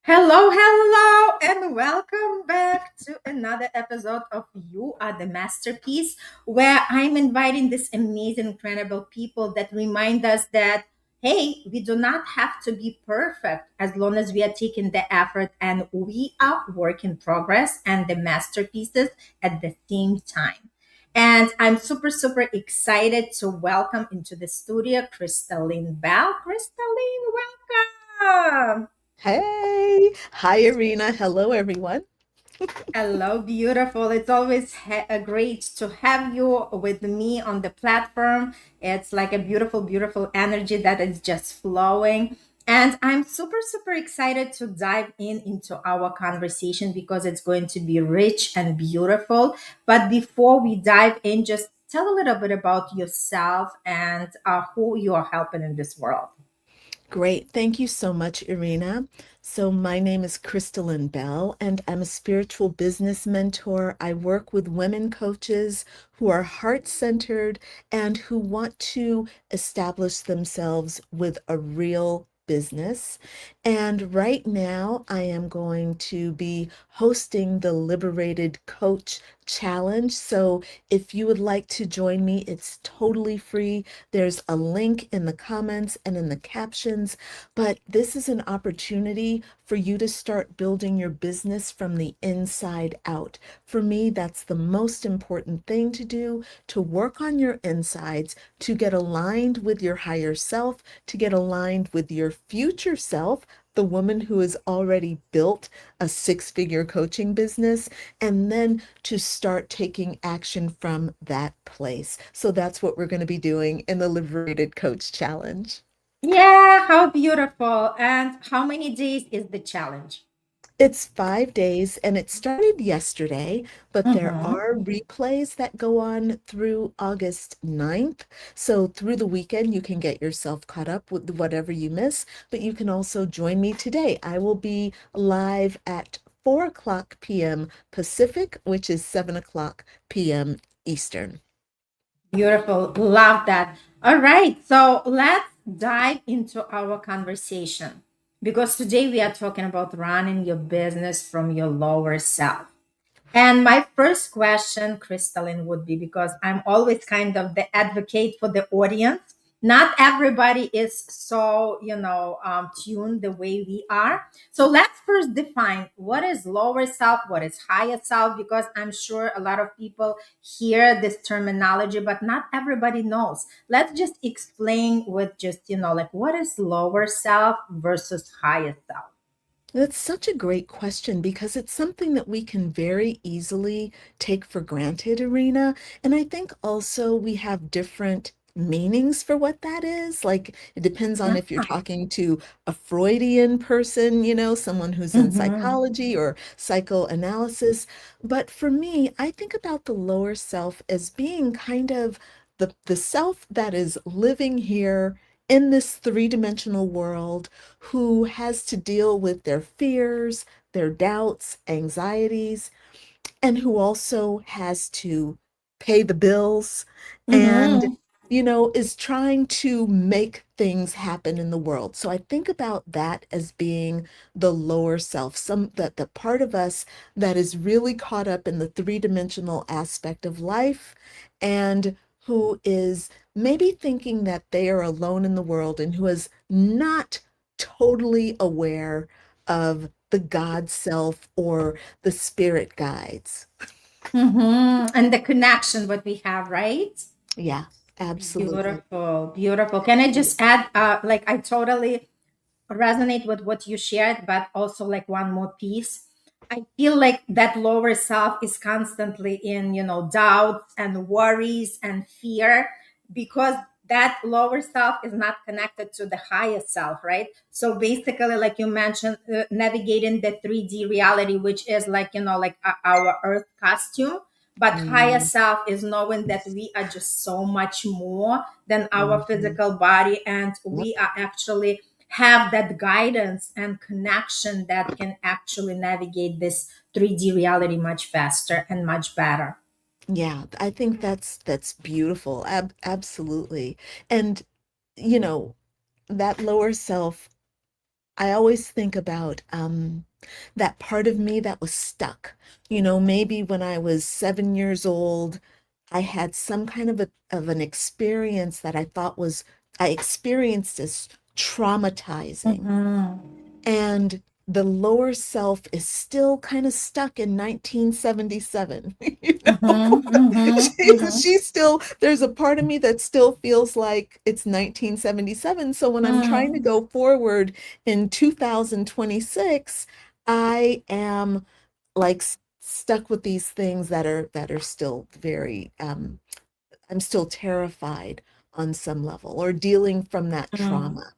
Hello, hello, and welcome back to another episode of You Are the Masterpiece, where I'm inviting these amazing, incredible people that remind us that, hey, we do not have to be perfect as long as we are taking the effort and we are work in progress and the masterpieces at the same time. And I'm super, super excited to welcome into the studio Crystalline Bell. Crystalline, welcome. Hey, hi Irina. Hello, everyone. Hello, beautiful. It's always great to have you with me on the platform. It's like a beautiful, beautiful energy that is just flowing. And I'm super, super excited to dive into our conversation because it's going to be rich and beautiful. But before we dive in, just tell a little bit about yourself and who you are helping in this world. Great. Thank you so much, Irina. So, my name is Crystalline Bell, and I'm a spiritual business mentor. I work with women coaches who are heart centered and who want to establish themselves with a real business. And right now, I am going to be hosting the Liberated Coach Challenge. So, if you would like to join me, it's totally free. There's a link in the comments and in the captions, but this is an opportunity for you to start building your business from the inside out. For me, that's the most important thing to do, to work on your insides, to get aligned with your higher self, to get aligned with your future self, the woman who has already built a six-figure coaching business, and then to start taking action from that place. So that's what we're going to be doing in the Liberated Coach Challenge. Yeah, how beautiful. And how many days is the challenge? It's 5 days and it started yesterday, but there Mm-hmm. are replays that go on through August 9th. So through the weekend, you can get yourself caught up with whatever you miss, but you can also join me today. I will be live at 4 o'clock p.m. Pacific, which is 7 o'clock p.m. Eastern. Beautiful. Love that. All right. So let's dive into our conversation because today we are talking about running your business from your lower self. And my first question, Crystalline, would be because I'm always kind of the advocate for the audience. Not everybody is so, tuned the way we are. So let's first define what is lower self, what is higher self, because I'm sure a lot of people hear this terminology, but not everybody knows. Let's just explain with just, like what is lower self versus higher self. That's such a great question because it's something that we can very easily take for granted, Irina. And I think also we have different meanings for what that is. Like it depends on Yeah. if you're talking to a Freudian person, someone who's in Mhm. psychology or psychoanalysis. But for me, I think about the lower self as being kind of the self that is living here in this three-dimensional world who has to deal with their fears, their doubts, anxieties, and who also has to pay the bills and Mhm. is trying to make things happen in the world. So I think about that as being the lower self, some that the part of us that is really caught up in the three-dimensional aspect of life and who is maybe thinking that they are alone in the world and who is not totally aware of the God self or the spirit guides. And the connection what we have, right? Yeah, absolutely. Beautiful, beautiful. Can I just add, like I totally resonate with what you shared, but also like one more piece. I feel like that lower self is constantly in, doubts and worries and fear because that lower self is not connected to the higher self, right? So basically, like you mentioned, navigating the 3D reality, which is like, like our earth costume. But higher Mm, self is knowing that we are just so much more than our mhm. physical body, and Yep. we are actually have that guidance and connection that can actually navigate this 3D reality much faster and much better. Yeah, I think that's beautiful. Absolutely. And you know, that lower self I always think about that part of me that was stuck. You know, maybe when I was 7 years old, I had some kind of an experience that I thought was I experienced as traumatizing. Mm-hmm. And the lower self is still kind of stuck in 1977. You know, Mm-hmm. Mm-hmm. Mm-hmm. she's still, there's a part of me that still feels like it's 1977. So when I'm trying to Mm. go forward in 2026, I am like stuck with these things that are still very, I'm still terrified on some level or dealing from that Mm. trauma.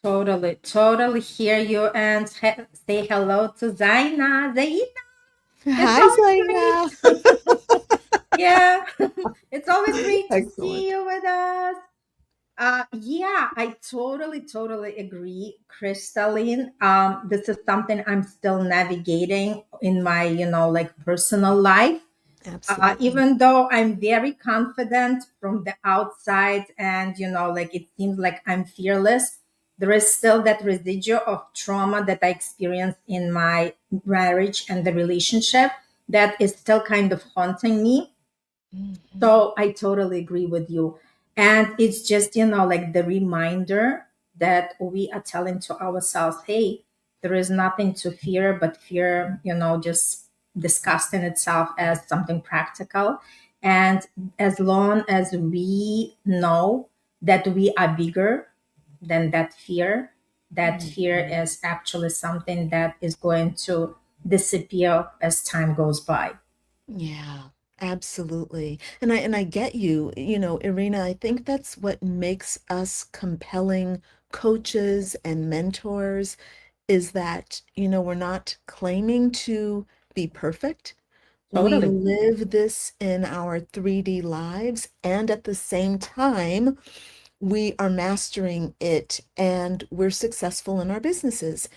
Totally, totally hear you and say hello to Zaina. Zaina, it's Hi, Zaina. always great. Yeah, it's always great to see Excellent. you with us. Yeah, I totally, totally agree, Crystalline. This is something I'm still navigating in my, like personal life. Absolutely. Even though I'm very confident from the outside and, like it seems like I'm fearless, there is still that residue of trauma that I experienced in my marriage and the relationship that is still kind of haunting me. Mhm. So I totally agree with you. And it's just, like the reminder that we are telling to ourselves, hey, there is nothing to fear, but fear, just disgusting itself as something practical. And as long as we know that we are bigger than that fear Mhm. is actually something that is going to disappear as time goes by. Yeah, absolutely. And I get you, you know, Irina, I think that's what makes us compelling coaches and mentors is that, you know, we're not claiming to be perfect. We Totally. live this in our 3D lives, and at the same time, we are mastering it and we're successful in our businesses.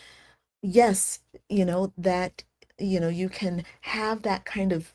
Yes, you know, that, you know, you can have that kind of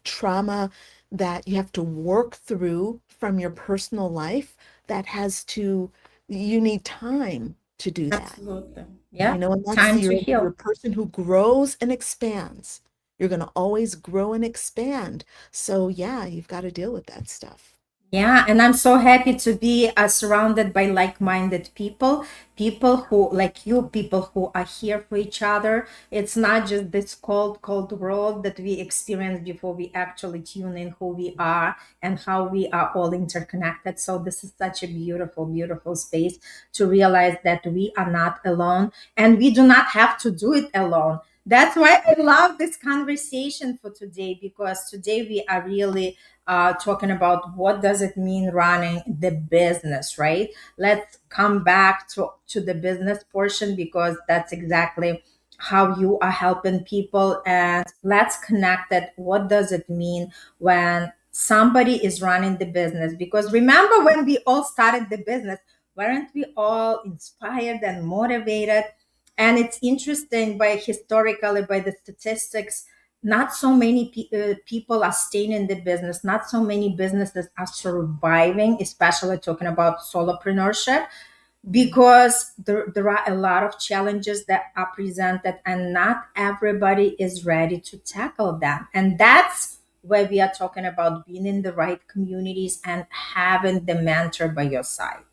trauma that you have to work through from your personal life that has to, you need time to do that. Absolutely. You Yeah. know, and that's Time to you're a heal. person who grows and expands. You're going to always grow and expand. So yeah, you've got to deal with that stuff. Yeah, and I'm so happy to be surrounded by like-minded people, people who like you, people who are here for each other. It's not just this cold, cold world that we experience before we actually tune in who we are and how we are all interconnected. So this is such a beautiful, beautiful space to realize that we are not alone and we do not have to do it alone. That's why I love this conversation for today because today we are really talking about what does it mean running the business, right? Let's come back to the business portion because that's exactly how you are helping people. And let's connect it. What does it mean when somebody is running the business? Because remember when we all started the business, weren't we all inspired and motivated? And it's interesting by historically by the statistics, not so many people are staying in the business, not so many businesses are surviving, especially talking about solopreneurship, because there are a lot of challenges that are presented and not everybody is ready to tackle them. And that's where we are talking about being in the right communities and having the mentor by your side.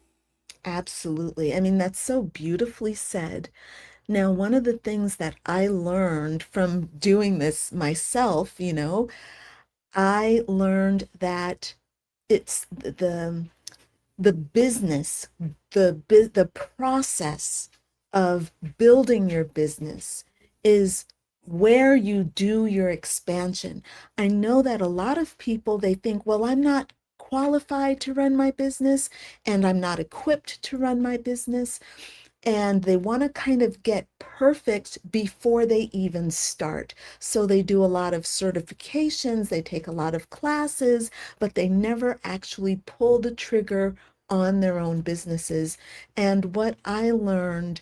Absolutely. I mean, that's so beautifully said. Now, one of the things that I learned from doing this myself, you know, I learned that it's the business, the process of building your business is where you do your expansion. I know that a lot of people they think, well, I'm not qualified to run my business and I'm not equipped to run my business and they want to kind of get perfect before they even start. So they do a lot of certifications, they take a lot of classes, but they never actually pull the trigger on their own businesses. And what I learned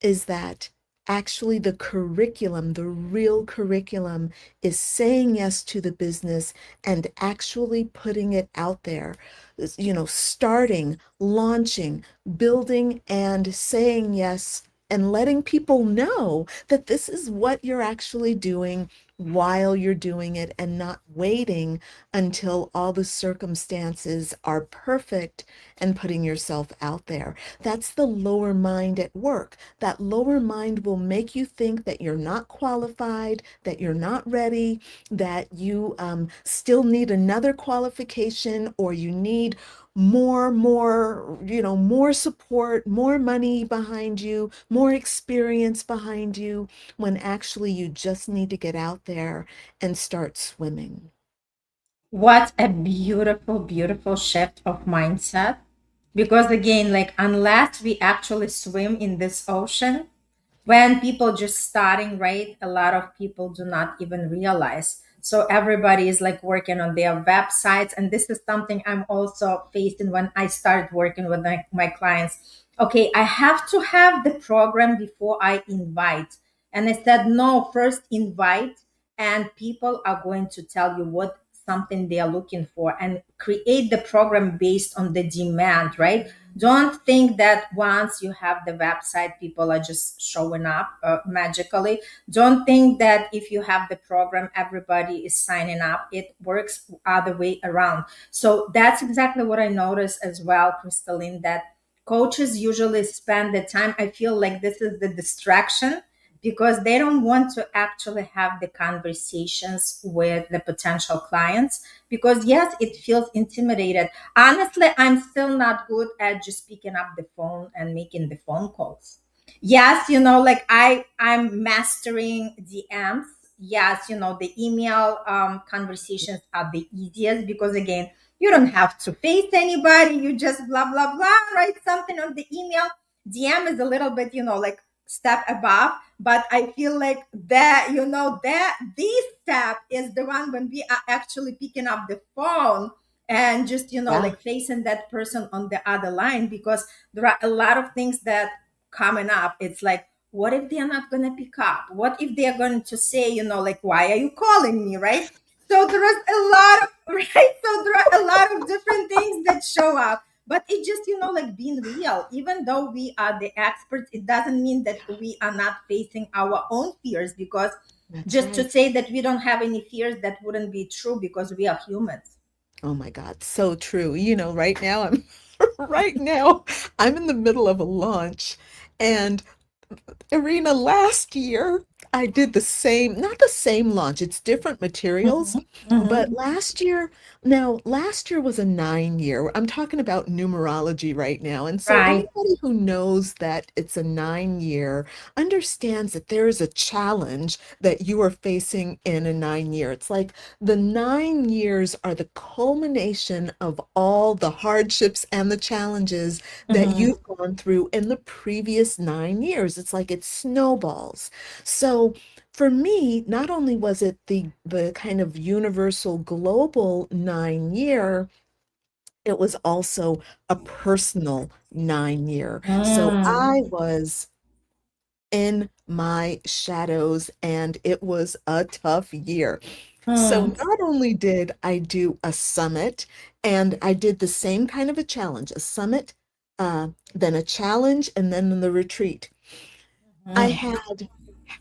is that Actually, the curriculum, the real curriculum, is saying yes to the business and actually putting it out there. Starting, launching, building, and saying yes, and letting people know that this is what you're actually doing while you're doing it, and not waiting until all the circumstances are perfect and putting yourself out there. That's the lower mind at work. That lower mind will make you think that you're not qualified, that you're not ready, that you still need another qualification, or you need more support, more money behind you, more experience behind you, when actually you just need to get out there and start swimming. What a beautiful, beautiful shift of mindset. Because again, like, unless we actually swim in this ocean, when people just starting, right, a lot of people do not even realize. So everybody is like working on their websites, and this is something I'm also facing when I started working with my clients. Okay, I have to have the program before I invite. And I said, no, first invite, and people are going to tell you what something they are looking for, and create the program based on the demand, right? Don't think that once you have the website, people are just showing up magically. Don't think that if you have the program, everybody is signing up. It works other way around. So that's exactly what I noticed as well, Crystalline, that coaches usually spend the time. I feel like this is the distraction, because they don't want to actually have the conversations with the potential clients, because yes, it feels intimidated. Honestly, I'm still not good at just picking up the phone and making the phone calls. Yes, like I'm mastering DMs. Yes, the email conversations are the easiest, because again, you don't have to face anybody. You just blah blah blah, write something on the email. DM is a little bit, like step above, but I feel like that, that this step is the one when we are actually picking up the phone and just, Yeah, like facing that person on the other line, because there are a lot of things that coming up. It's like, what if they're not going to pick up? What if they're going to say, like, why are you calling me, right? So there is a lot of right, so there are a lot of different things that show up, but it just, like being real. Even though we are the experts, it doesn't mean that we are not facing our own fears, because that's just to right. say that we don't have any fears, that wouldn't be true, because we are humans. Oh my God, so true. Right now I'm right now I'm in the middle of a launch, and Irina, last year I did the same, not the same launch, it's different materials, Mhm, but mhm. last year was a 9 year. I'm talking about numerology right now. And so Right. anybody who knows that it's a 9 year understands that there is a challenge that you are facing in a 9 year. It's like the 9 years are the culmination of all the hardships and the challenges that Mhm. you've gone through in the previous 9 years. It's like it snowballs. So for me, not only was it the kind of universal global 9 year, it was also a personal 9 year. So Mm, I was in my shadows, and it was a tough year. So mm, not only did I do a summit, and I did the same kind of a challenge, a summit, then a challenge, and then the retreat. I mm. had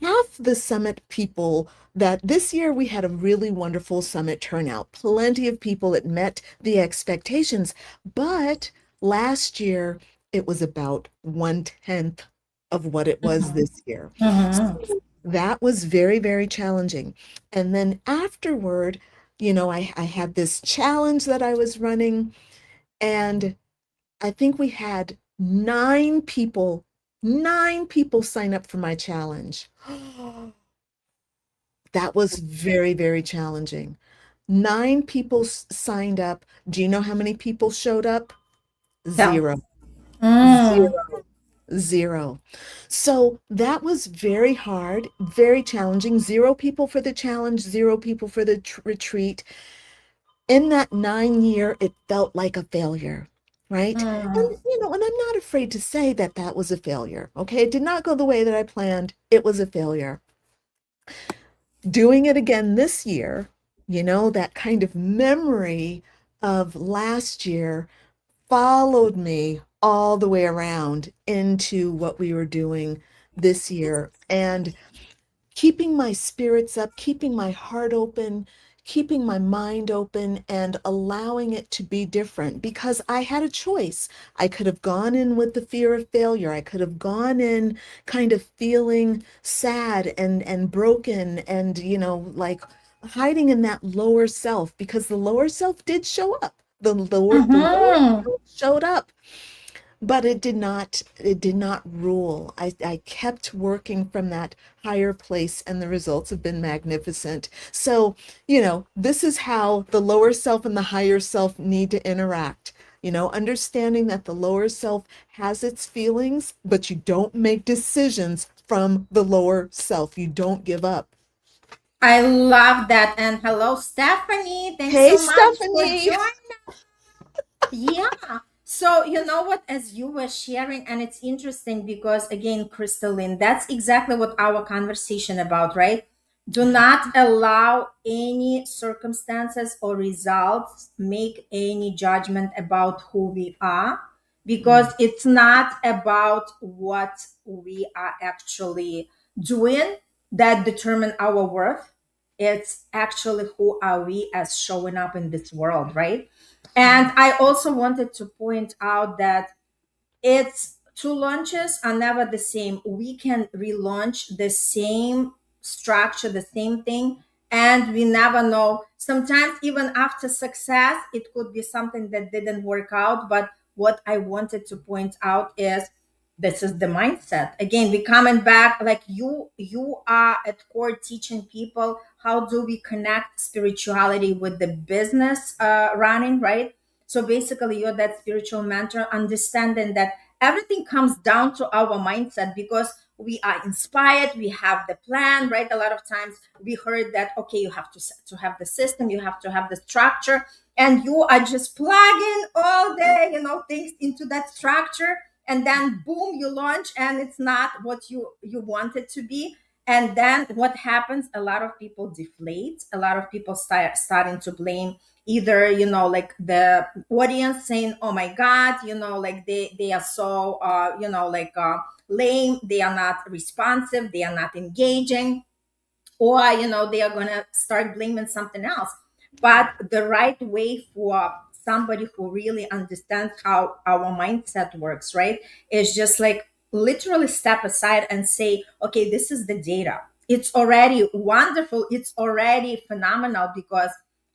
half the summit people. That this year we had a really wonderful summit turnout. Plenty of people. It met the expectations. But last year it was about 1/10 of what it was Mhm, this year. mhm. So that was very, very challenging. And then afterward, I had this challenge that I was running, and I think we had 9 people sign up for my challenge. That was very, very challenging. 9 people signed up. Do you know how many people showed up? Tell. Zero, Mm, zero, zero. So that was very hard, very challenging. 0 people for the challenge, 0 people for the retreat. In that 9 year, it felt like a failure. right? Mm. And I'm not afraid to say that that was a failure. Okay. It did not go the way that I planned. It was a failure. Doing it again this year, that kind of memory of last year followed me all the way around into what we were doing this year. And keeping my spirits up, keeping my heart open, keeping my mind open, and allowing it to be different because I had a choice. I could have gone in with the fear of failure. I could have gone in kind of feeling sad and broken and, like hiding in that lower self because the lower self did show up. The lower Mm-hmm. self showed up, but it did not rule. I kept working from that higher place and the results have been magnificent. So, this is how the lower self and the higher self need to interact. Understanding that the lower self has its feelings, but you don't make decisions from the lower self. You don't give up. I love that. And hello, Stephanie. Thanks Hey, so much for Stephanie. joining. Yeah. So, you know what, as you were sharing, and it's interesting because, again, Crystalline, that's exactly what our conversation about, right? Do not allow any circumstances or results make any judgment about who we are because Mm, it's not about what we are actually doing that determine our worth. It's actually who are we as showing up in this world, right? And mm, I also wanted to point out that it's two launches are never the same. We can relaunch the same structure, the same thing, and we never know. Sometimes, even after success, it could be something that didn't work out. But what I wanted to point out is this is the mindset. Again, we coming back like you are at core teaching people how do we connect spirituality with the business running, right? So basically, you're that spiritual mentor, understanding that everything comes down to our mindset because we are inspired, we have the plan, right? A lot of times we heard that, okay, you have to have the system, you have to have the structure, and you are just plugging all the, things into that structure. And then boom, you launch and it's not what you want it to be. And then what happens, a lot of people deflate, a lot of people starting to blame either like the audience saying, oh my god, like they are so like lame, they are not responsive, they are not engaging, or they are going to start blaming something else. But the right way for somebody who really understands how our mindset works, right, is just like literally step aside and say, okay, this is the data, it's already wonderful, it's already phenomenal because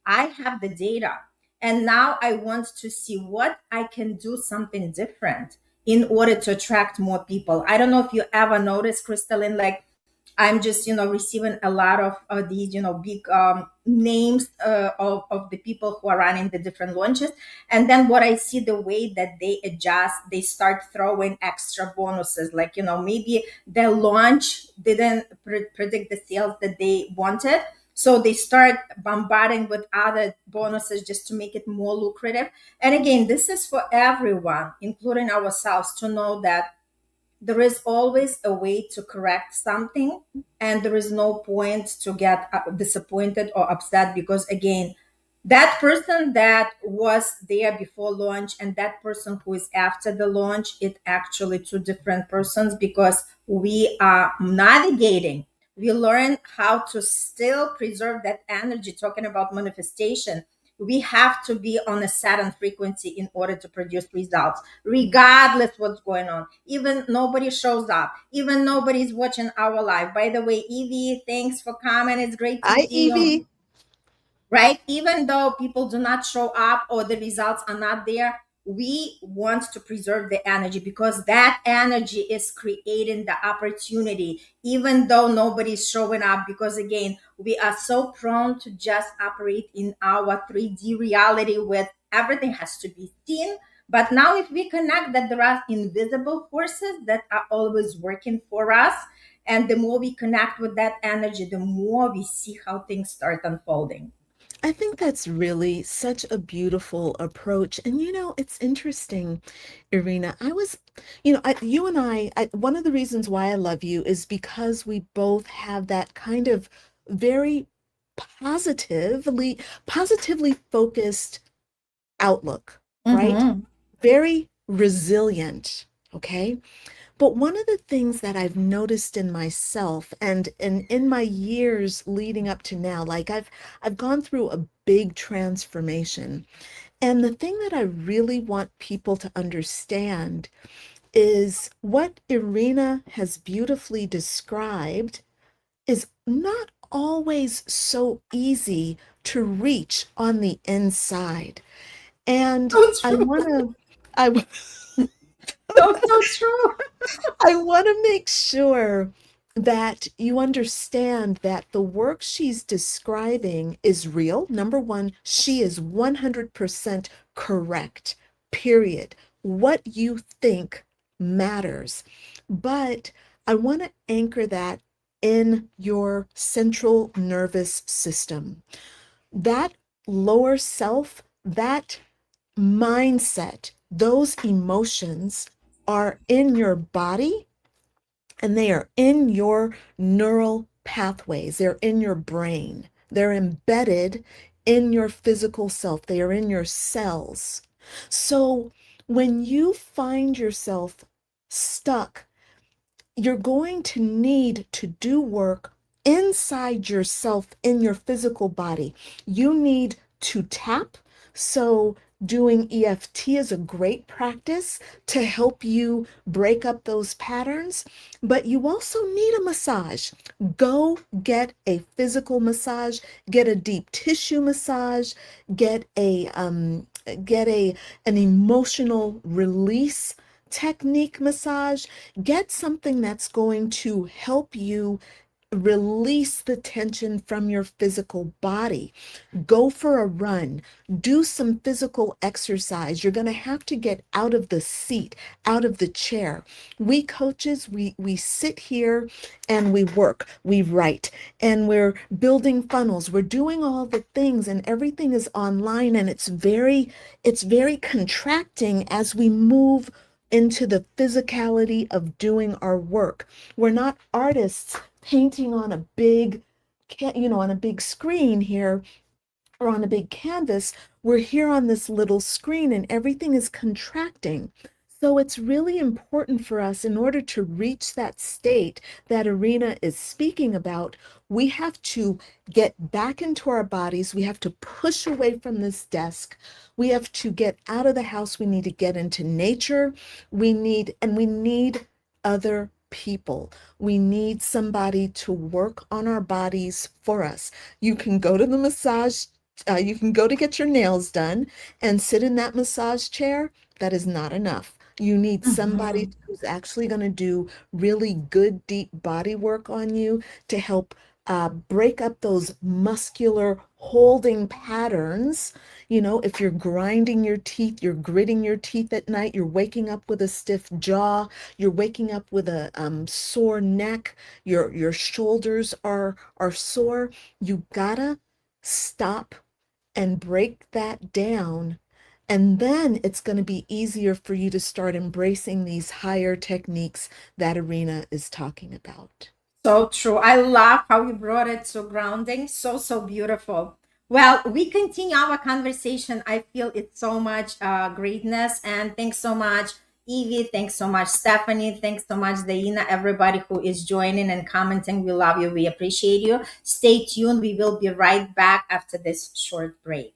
I have the data, and now I want to see what I can do something different in order to attract more people. I don't know if you ever noticed, Crystalline, like I'm just, receiving a lot of these, big names of the people who are running the different launches. And then what I see, the way that they adjust, they start throwing extra bonuses. Like, maybe the launch didn't predict the sales that they wanted. So they start bombarding with other bonuses just to make it more lucrative. And again, this is for everyone, including ourselves, to know that there is always a way to correct something, and there is no point to get disappointed or upset because, again, that person that was there before launch and that person who is after the launch, it actually two different persons because we are navigating, we learn how to still preserve that energy. Talking about manifestation, we have to be on a certain frequency in order to produce results, regardless what's going on. Even nobody shows up, even nobody's watching our live. By the way, Evie, thanks for coming, it's great to Hi, see you. Evie. Right? Even though people do not show up or the results are not there, we want to preserve the energy because that energy is creating the opportunity, even though nobody's showing up. Because again, we are so prone to just operate in our 3D reality with everything has to be seen. But now, if we connect that there are invisible forces that are always working for us, and the more we connect with that energy, the more we see how things start unfolding. I think that's really such a beautiful approach. And it's interesting, Irina. You and one of the reasons why I love you is because we both have that kind of very positively focused outlook, right? Mm-hmm. Very resilient, okay? But one of the things that I've noticed in myself and in my years leading up to now, like I've gone through a big transformation. And the thing that I really want people to understand is what Irina has beautifully described is not always so easy to reach on the inside. And So I true. want to I So true. I want to make sure that you understand that the work she's describing is real. Number one, she is 100% correct, period. What you think matters. But I want to anchor that in your central nervous system. That lower self, that mindset, those emotions are in your body and they are in your neural pathways. They're in your brain. They're embedded in your physical self. They are in your cells. So when you find yourself stuck, you're going to need to do work inside yourself in your physical body. You need to tap. So, doing EFT is a great practice to help you break up those patterns, but you also need a massage. Go get a physical massage, get a deep tissue massage, get a get a an emotional release technique massage. Get something that's going to help you release the tension from your physical body. Go for a run, do some physical exercise. You're going to have to get out of the seat, out of the chair. We coaches, we sit here and we work, we write, and we're building funnels. We're doing all the things and everything is online, and it's very contracting as we move into the physicality of doing our work. We're not artists painting on a big on a big screen here or on a big canvas. We're here on this little screen and everything is contracting. So it's really important for us, in order to reach that state that Irina is speaking about, we have to get back into our bodies. We have to push away from this desk. We have to get out of the house. We need to get into nature. We need other people. We need somebody to work on our bodies for us. You can go to the massage you can go to get your nails done and sit in that massage chair. That is not enough. You need somebody Mhm. who's actually going to do really good, deep body work on you to help break up those muscular holding patterns. If you're grinding your teeth, you're gritting your teeth at night, you're waking up with a stiff jaw, you're waking up with a sore neck, your shoulders are sore. You gotta stop and break that down. And then it's going to be easier for you to start embracing these higher techniques that Irina is talking about. So true. I love how you brought it to grounding. So, so beautiful. Well, we continue our conversation. I feel it's so much greatness. And thanks so much, Evie. Thanks so much, Stephanie. Thanks so much, Daina. Everybody who is joining and commenting. We love you. We appreciate you. Stay tuned. We will be right back after this short break.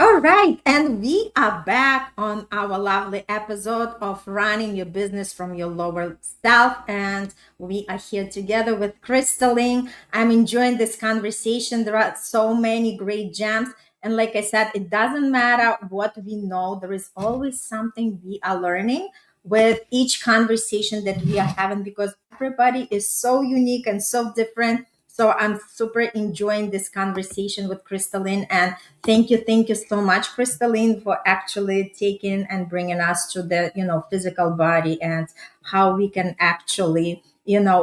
All right, and we are back on our lovely episode of running your business from your lower self. And we are here together with Crystalline. I'm enjoying this conversation. There are so many great gems. And like I said, it doesn't matter what we know, there is always something we are learning. with each conversation that we are having, because everybody is so unique and so different. So I'm super enjoying this conversation with Crystalline. And thank you so much, Crystalline, for actually taking and bringing us to the, physical body, and how we can actually,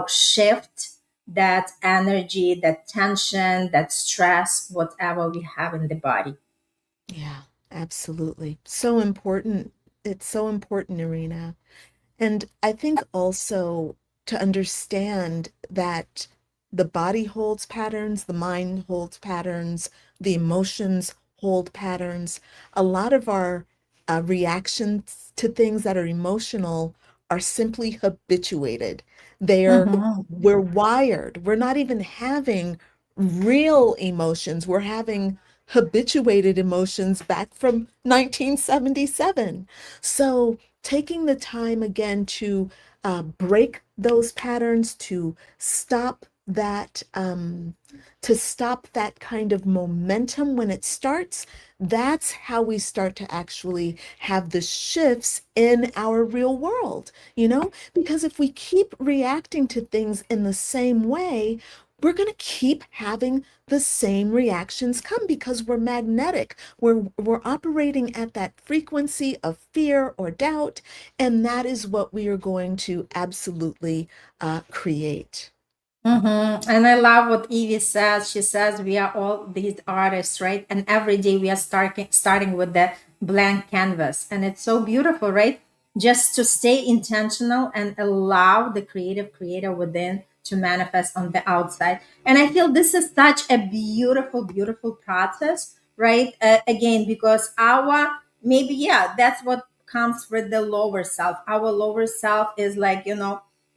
shift that energy, that tension, that stress, whatever we have in the body. Yeah, absolutely. So important. It's so important, Irina. And I think also to understand that the body holds patterns, the mind holds patterns, the emotions hold patterns. A lot of our reactions to things that are emotional are simply habituated. Mm-hmm. We're wired. We're not even having real emotions. We're having habituated emotions back from 1977. So taking the time again to break those patterns, to stop that kind of momentum when it starts, that's how we start to actually have the shifts in our real world, because if we keep reacting to things in the same way, we're going to keep having the same reactions come because we're magnetic. We're operating at that frequency of fear or doubt, and that is what we are going to absolutely create. And I love what Evie says. She says we are all these artists, right? And every day we are starting with the blank canvas, and it's so beautiful, right? Just to stay intentional and allow the creative creator within to manifest on the outside. And I feel this is such a beautiful, beautiful process, right? Again, because our maybe that's what comes with the lower self. Our lower self is like,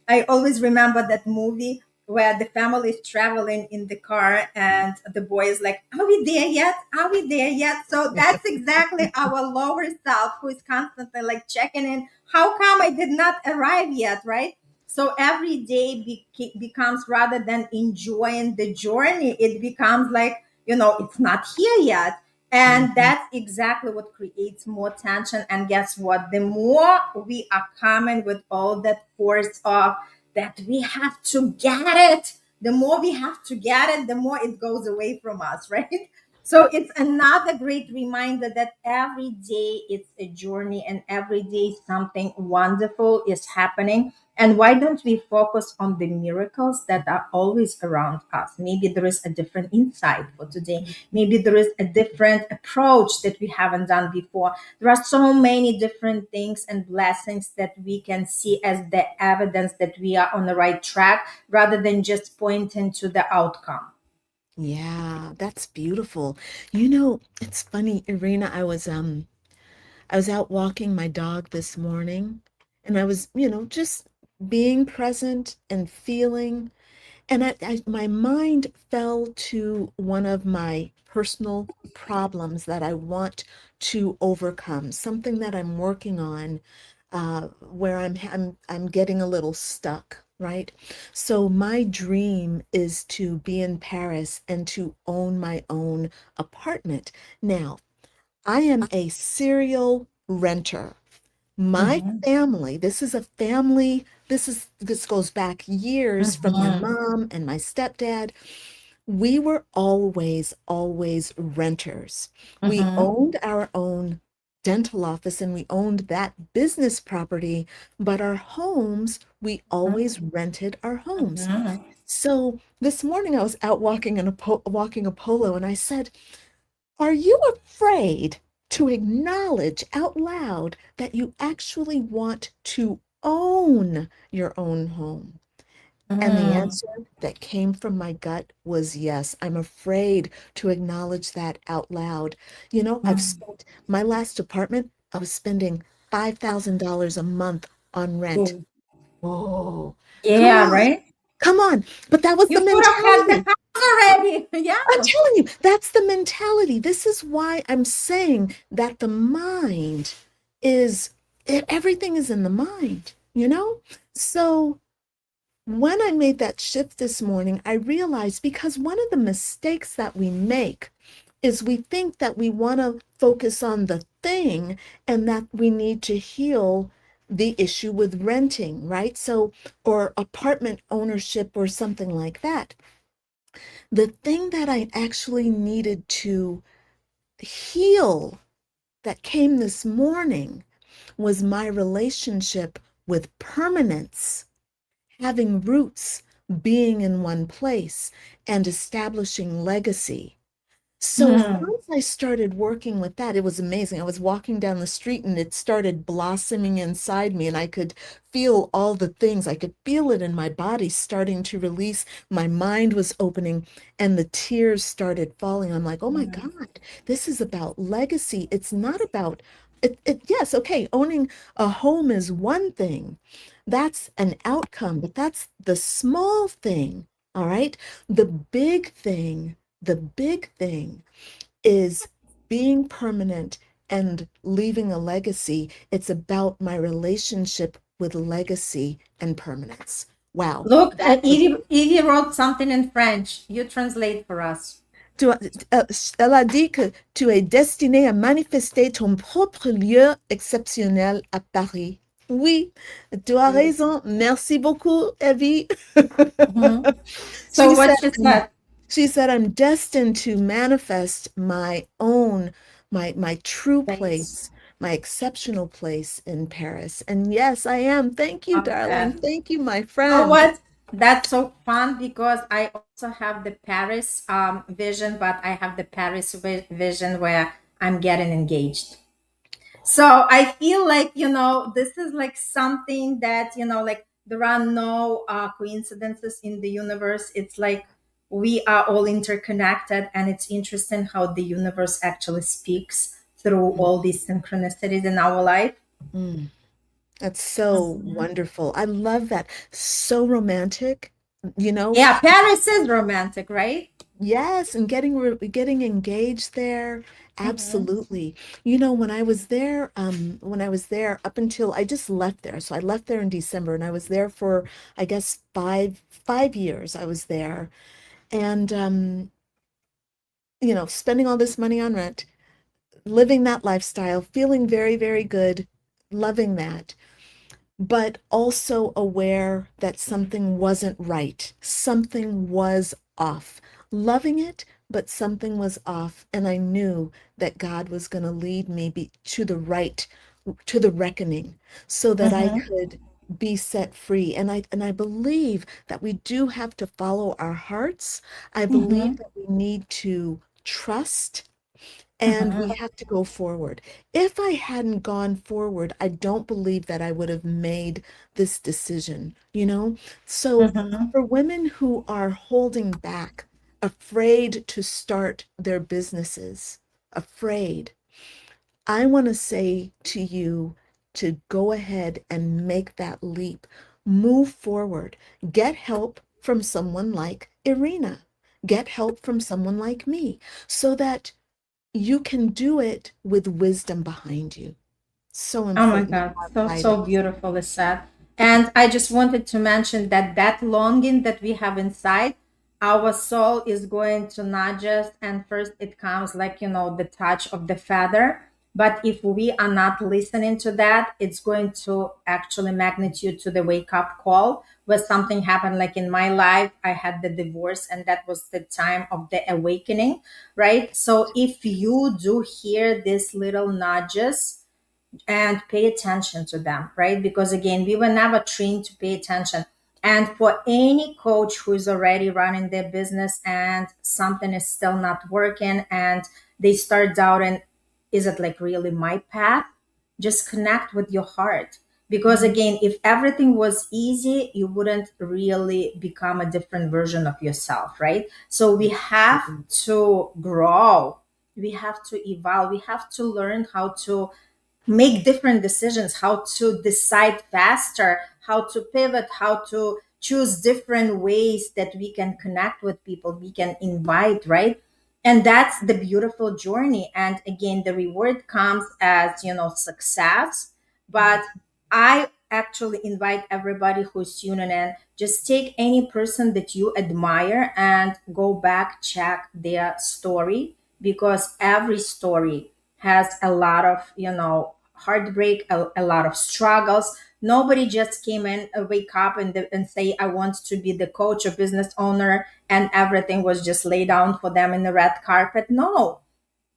I always remember that movie where the family is traveling in the car, and the boy is like, "Are we there yet? Are we there yet?" So that's exactly our lower self, who is constantly like checking in. How come I did not arrive yet, right? So every day becomes, rather than enjoying the journey, it becomes like, it's not here yet. And Mhm. that's exactly what creates more tension. And guess what? The more we are coming with all that force of that we have to get it, the more we have to get it, the more it goes away from us, right? So it's another great reminder that every day it's a journey, and every day something wonderful is happening. And why don't we focus on the miracles that are always around us? Maybe there is a different insight for today. Maybe there is a different approach that we haven't done before. There are so many different things and blessings that we can see as the evidence that we are on the right track, rather than just pointing to the outcome. Yeah, that's beautiful. It's funny, Irina, I was out walking my dog this morning, and I was, just being present and feeling. And my mind fell to one of my personal problems that I want to overcome, something that I'm working on, where I'm getting a little stuck, right? So my dream is to be in Paris and to own my own apartment. Now, I am a serial renter. My Mhm, family, this is a family, this goes back years from my mhm, mom and my stepdad. We were always renters. We mhm, owned our own dental office and we owned that business property, but our homes, we always rented our homes. mhm, So this morning I was out walking a polo, and I said, are you afraid to acknowledge out loud that you actually want to own your own home? And the mhm, answer that came from my gut was yes. I'm afraid to acknowledge that out loud. I've mhm. spent my last apartment, I was spending $5,000 a month on rent. Oh, Oh, come yeah, on, right. come on. But that was You the should have had the mentality. house already. I'm Yeah. telling you, that's the mentality. This is why I'm saying that the mind is, everything is in the mind? So when I made that shift this morning, I realized, because one of the mistakes that we make is we think that we want to focus on the thing and that we need to heal the issue with renting, right? So, or apartment ownership or something like that. The thing that I actually needed to heal that came this morning was my relationship with permanence, having roots, being in one place, and establishing legacy. So Mhm. once I started working with that, it was amazing. I was walking down the street and it started blossoming inside me, and I could feel all the things. I could feel it in my body starting to release. My mind was opening and the tears started falling. I'm like, oh my Mhm. God, this is about legacy. It's not about yes, okay, owning a home is one thing. That's an outcome, but that's the small thing. All right. The big thing is being permanent and leaving a legacy. It's about my relationship with legacy and permanence. Wow, Look, that was. Edie wrote something in French. You translate for us. Elle a dit que tu es destiné à manifester ton propre lieu exceptionnel à Paris. Oui, tu as Beautiful. raison. Merci beaucoup, Evie. Mhm. So She what said, she said, she said, I'm destined to manifest my own, my true thanks. place, my exceptional place in Paris. And yes, I am. Thank you, Okay. darling. Thank you, my You know friend. what? That's so fun because I also have the Paris vision, but I have the Paris vision where I'm getting engaged. So I feel like, this is like something that, like there are no coincidences in the universe. It's like we are all interconnected, and it's interesting how the universe actually speaks through Mm, all these synchronicities in our life. mm. That's so Mhm. wonderful. I love that. So romantic, you know? Yeah, Paris is romantic, right? Yes, and getting engaged there, Hmm. absolutely. When I was there up until I just left there. So I left there in December and I was there for, I guess, five years I was there. And spending all this money on rent, living that lifestyle, feeling very, very good, loving that, but also aware that something wasn't right. Something was off. Loving it, but something was off. And I knew that God was going to lead me to the right, to the reckoning, so that I Hmm. could be set free. And I believe that we do have to follow our hearts. I believe Hmm. that we need to trust and we Hmm. have to go forward. If I hadn't gone forward, I don't believe that I would have made this decision. So Hmm. for women who are holding back, afraid to start their businesses, afraid, I want to say to you to go ahead and make that leap. Move forward. Get help from someone like Irina. Get help from someone like me so that you can do it with wisdom behind you. So Oh my important to God, have so guidance. beautifully said. And I just wanted to mention that that longing that we have inside, our soul is going to nudge us, and first it comes like the touch of the feather. But if we are not listening to that, it's going to actually magnitude to the wake up call where something happened. Like in my life, I had the divorce, and that was the time of the awakening, right? So if you do hear these little nudges and pay attention to them, right? Because again, we were never trained to pay attention. And for any coach who is already running their business and something is still not working and they start doubting, is it like really my path? Just connect with your heart. Because Mhm. again, if everything was easy, you wouldn't really become a different version of yourself, right? So we have to grow, we have to evolve, we have to learn how to make different decisions, how to decide faster, how to pivot, how to choose different ways that we can connect with people, we can invite, right? And that's the beautiful journey. And again, the reward comes as, success. But I actually invite everybody who's tuning in, just take any person that you admire and go back, check their story, because every story has a lot of heartbreak, a lot of struggles. Nobody just came in, wake up and say, I want to be the coach or business owner, and everything was just laid down for them in the red carpet. No,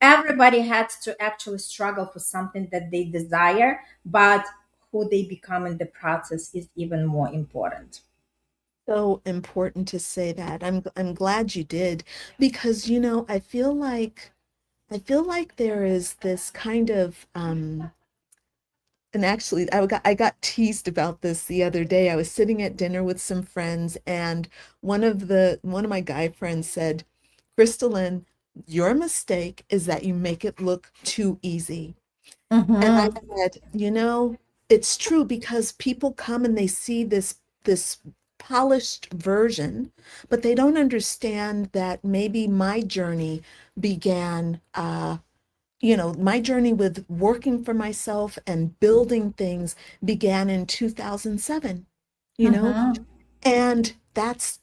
everybody had to actually struggle for something that they desire, but who they become in the process is even more important. So important to say that. I'm glad you did because I feel like there is this kind of and actually I got teased about this the other day. I was sitting at dinner with some friends and one of my guy friends said, "Crystalline, your mistake is that you make it look too easy." And I Mm-hmm. said, it's true because people come and they see this polished version, but they don't understand that maybe my journey began my journey with working for myself and building things began in 2007, you know, Mm-hmm. and that's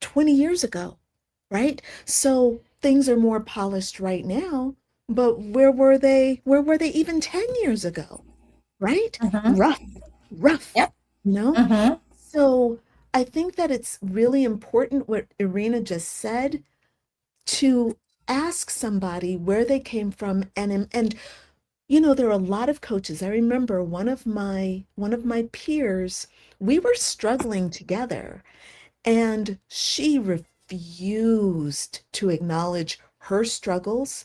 20 years ago, right? So things are more polished right now, but where were they even 10 years ago, right? Mm-hmm. Rough, rough, Yep. you know? Mm-hmm. So I think that it's really important what Irina just said to ask somebody where they came from and there are a lot of coaches. I remember one of my peers, we were struggling together and she refused to acknowledge her struggles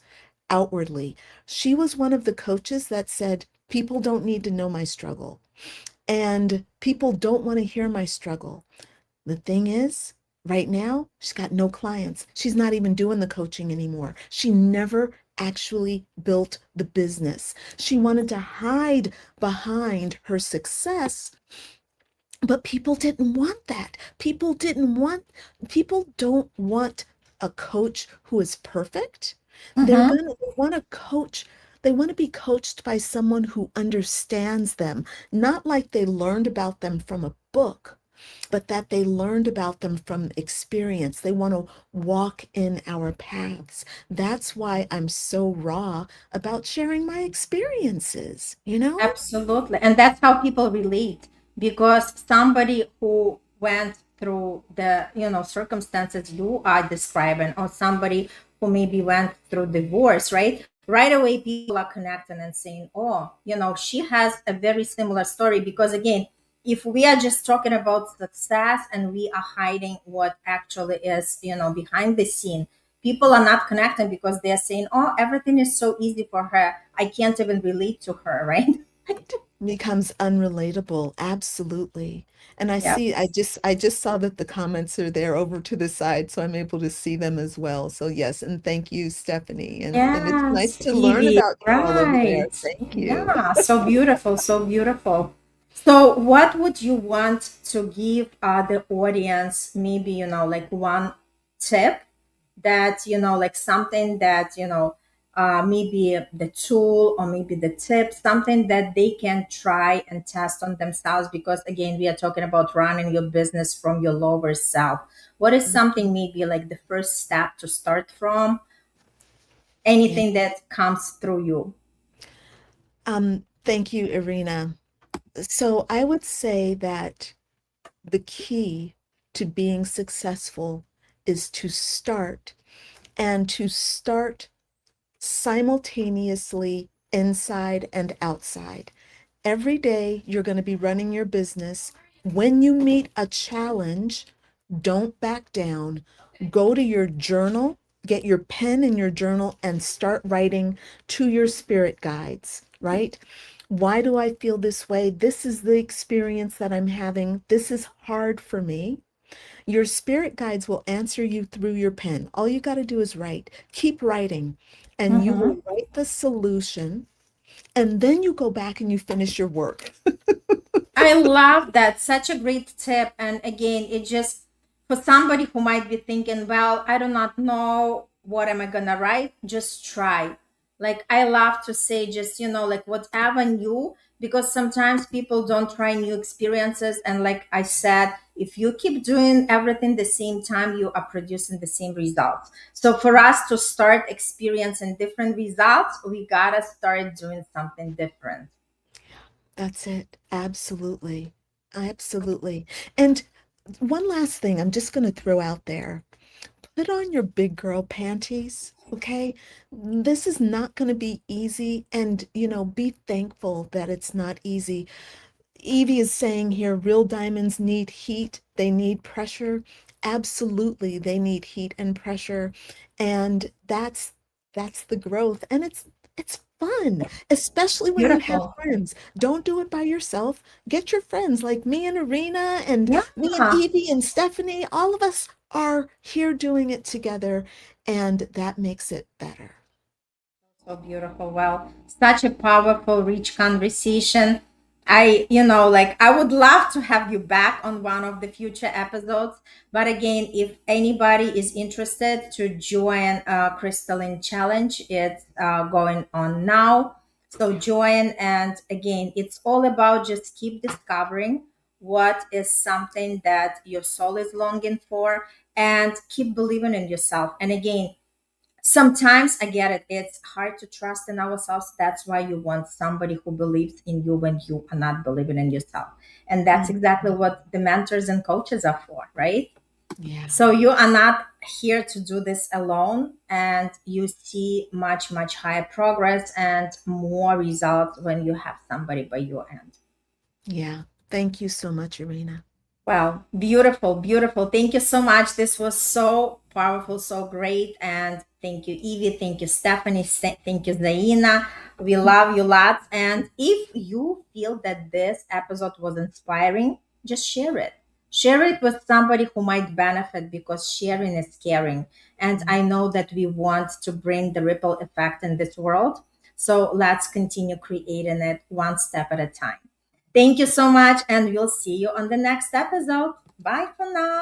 outwardly. She was one of the coaches that said, people don't need to know my struggle and people don't want to hear my struggle. The thing is, right now, she's got no clients. She's not even doing the coaching anymore. She never actually built the business. She wanted to hide behind her success, but people didn't want that. People don't want a coach who is perfect. Mm-hmm. They want a coach. They want to be coached by someone who understands them, not like they learned about them from a book, but that they learned about them from experience. They want to walk in our paths. That's why I'm so raw about sharing my experiences, you know? Absolutely. And that's how people relate, because somebody who went through the, circumstances you are describing, or somebody who maybe went through divorce, right? Right away, people are connecting and saying, oh, she has a very similar story. Because again, if we are just talking about success and we are hiding what actually is, behind the scene, people are not connecting because they're saying, oh, everything is so easy for her. I can't even relate to her, right? Becomes unrelatable. Absolutely. And Yeah. I just saw that the comments are there over to the side, so I'm able to see them as well. So yes, and thank you, Stephanie. And it's nice Yes, to learn Evie. about you all over there. Right. Thank you. Yeah. So beautiful. So beautiful. So, what would you want to give the audience? Maybe, like one tip that, like something that, maybe the tool or maybe the tip, something that they can try and test on themselves. Because again, we are talking about running your business from your lower self. What is something maybe like the first step to start from? Yeah. Anything that comes through you. Thank you, Irina. So I would say that the key to being successful is to start simultaneously inside and outside. Every day you're going to be running your business. When you meet a challenge, don't back down. Go to your journal, get your pen in your journal, and start writing to your spirit guides, right? Why do I feel this way? This is the experience that I'm having. This is hard for me. Your spirit guides will answer you through your pen. All you got to do is write. Keep writing, and you will Mhm. write the solution, and then you go back and you finish your work. I love that. Such a great tip. And again, it just for somebody who might be thinking, well, I do not know what am I gonna write, just try. Like I love to say just, like whatever new, because sometimes people don't try new experiences. And like I said, if you keep doing everything the same time, you are producing the same results. So for us to start experiencing different results, we gotta start doing something different. That's it. Absolutely. Absolutely. And one last thing I'm just going to throw out there. Put on your big girl panties, okay? This is not going to be easy. And, be thankful that it's not easy. Evie is saying here, real diamonds need heat, they need pressure. Absolutely, they need heat and pressure. And that's the growth. And it's fun, especially when you have Beautiful. friends. Don't do it by yourself. Get your friends like me and Arena and Yeah. me and Evie and Stephanie. All of us are here doing it together, and that makes it better. So beautiful. Well, such a powerful, rich conversation. I would love to have you back on one of the future episodes. But again, if anybody is interested to join Crystalline Challenge, it's going on now. So join. And again, it's all about just keep discovering what is something that your soul is longing for and keep believing in yourself. And again, sometimes I get it. It's hard to trust in ourselves. That's why you want somebody who believes in you when you are not believing in yourself. And that's Mhm. exactly what the mentors and coaches are for, right? Yeah. So you are not here to do this alone, and you see much, much higher progress and more results when you have somebody by your end. Yeah. Thank you so much, Irina. Well, beautiful, beautiful. Thank you so much. This was so powerful, so great. And thank you, Evie. Thank you, Stephanie. Thank you, Zaina. We love you lots. And if you feel that this episode was inspiring, just share it. Share it with somebody who might benefit because sharing is caring. And I know that we want to bring the ripple effect in this world. So let's continue creating it one step at a time. Thank you so much, and we'll see you on the next episode. Bye for now.